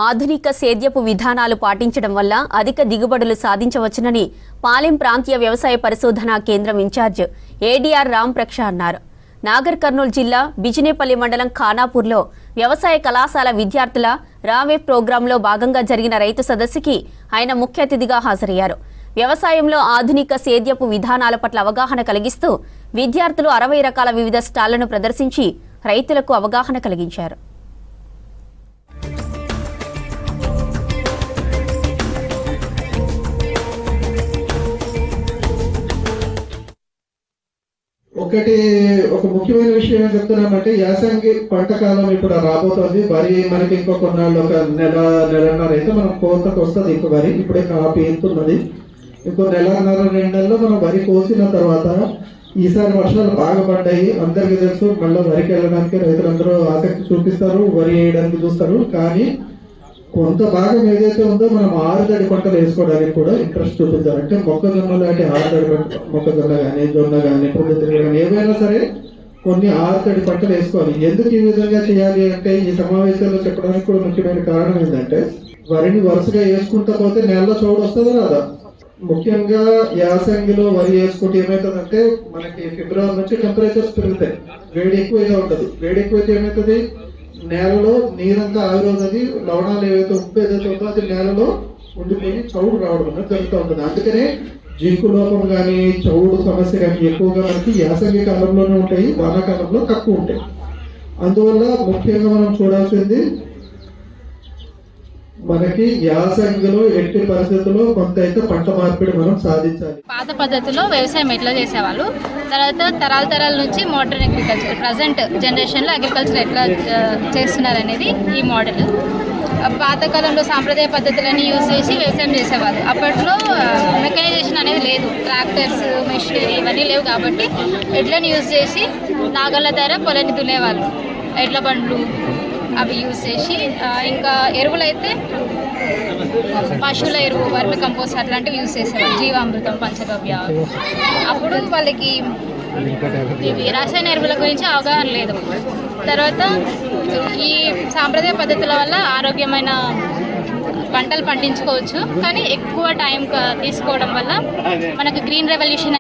ఆధునిక సేద్యపు విధానాలు పాటించడం వల్ల అధిక దిగుబడులు సాధించవచ్చునని పాలెం ప్రాంతీయ వ్యవసాయ పరిశోధనా కేంద్రం ఇన్ఛార్జ్ ఏడీఆర్ రాంప్రక్ష అన్నారు. నాగర్ కర్నూలు జిల్లా బిజినేపల్లి మండలం ఖానాపూర్లో వ్యవసాయ కళాశాల విద్యార్థుల రావే ప్రోగ్రాంలో భాగంగా జరిగిన రైతు సదస్సుకి ఆయన ముఖ్య అతిథిగా హాజరయ్యారు. వ్యవసాయంలో ఆధునిక సేద్యపు విధానాల పట్ల అవగాహన కలిగిస్తూ విద్యార్థులు 60 రకాల వివిధ స్టాళ్లను ప్రదర్శించి రైతులకు అవగాహన కలిగించారు. ఒక ముఖ్యమైన విషయం ఏం చెప్తున్నామంటే యాసంగి పంట కాలం ఇప్పుడు రాబోతోంది. వరి మనకి ఇంకో కొన్నాళ్ళు ఒక నెలన్నర అయితే మనం కోతకు వస్తుంది. ఇంకో వరి ఇప్పుడే కాపీ ఎత్తున్నది. ఇంకో నెలన్నర 2 నెలల్లో మనం వరి కోసిన తర్వాత ఈసారి వర్షాలు బాగా పడ్డాయి. అందరికీ తెలుసు. మళ్ళీ వరికి వెళ్ళడానికి రైతులందరూ ఆసక్తి చూపిస్తారు, వరి వేయడానికి చూస్తారు. కానీ కొంత భాగం ఏదైతే ఉందో మనం ఆరుతడి పంటలు వేసుకోవడానికి కూడా ఇంట్రెస్ట్ చూపించాలి. అంటే మొక్కజొన్న లాంటి ఆరుతడి పంట, మొక్కజొన్న కానీ, జొన్న కానీ, పొద్దుతిరుగుడు కానీ ఏవైనా సరే కొన్ని ఆరుతడి పంటలు వేసుకోవాలి. ఎందుకు ఈ విధంగా చేయాలి అంటే ఈ సమావేశంలో చెప్పడానికి కూడా ముఖ్యమైన కారణం ఏంటంటే వరిని వరుసగా వేసుకుంటా పోతే నెలలో చౌడు వస్తుందో రాదా. ముఖ్యంగా యాసంగిలో వరి వేసుకుంటే ఏమవుతుందంటే మనకి ఫిబ్రవరి నుంచి టెంపరేచర్స్ పెరుగుతాయి. వేడి ఎక్కువగా ఉంటుంది. వేడి ఎక్కువైతే ఏమవుతుంది, నేలలో నీరంతా ఆవిరవుతుంది. లవణాలు ఏవైతే ఉప్పు ఏదైతే ఉందో అది నేలలో ఉండిపోయి చౌడు రావడం జరుగుతూ ఉంటుంది. అందుకనే జింకు లోపం కానీ చౌడు సమస్య కానీ ఎక్కువగా మనకి యాసంగి కాలంలోనే ఉంటాయి, వానాకాలంలో తక్కువ ఉంటాయి. అందువల్ల ముఖ్యంగా మనం చూడాల్సింది మనకి యాసంగిలో ఎట్టి పరిస్థితుల్లో కొంత అయితే పంట మార్పిడి మనం సాధించాలి. పాత పద్ధతిలో వ్యవసాయం ఎట్లా చేసేవాళ్ళు, తర్వాత తరాల నుంచి మోడర్న్ అగ్రికల్చర్, ప్రజెంట్ జనరేషన్లో అగ్రికల్చర్ ఎట్లా చేస్తున్నారు అనేది ఈ మోడల్. పాతకాలంలో సాంప్రదాయ పద్ధతులన్నీ యూజ్ చేసి వ్యవసాయం చేసేవాళ్ళు. అప్పట్లో మెకనైజేషన్ అనేది లేదు, ట్రాక్టర్స్, మెషినరీ ఇవన్నీ లేవు. కాబట్టి ఎడ్లను యూజ్ చేసి నాగళ్ళ ద్వారా పొలాన్ని దున్నేవాళ్ళు. ఎడ్ల బండ్లు అవి యూజ్ చేసి, ఇంకా ఎరువులు అయితే పశువుల ఎరువు, వర్మి కంపోస్ట్ అట్లాంటివి యూజ్ చేసేవాళ్ళు. జీవామృతం, పంచగవ్య. అప్పుడు వాళ్ళకి ఇవి రసాయన ఎరువుల గురించి అవగాహన లేదు. తర్వాత ఈ సాంప్రదాయ పద్ధతుల వల్ల ఆరోగ్యమైన పంటలు పండించుకోవచ్చు. కానీ ఎక్కువ టైం తీసుకోవడం వల్ల మనకు గ్రీన్ రెవల్యూషన్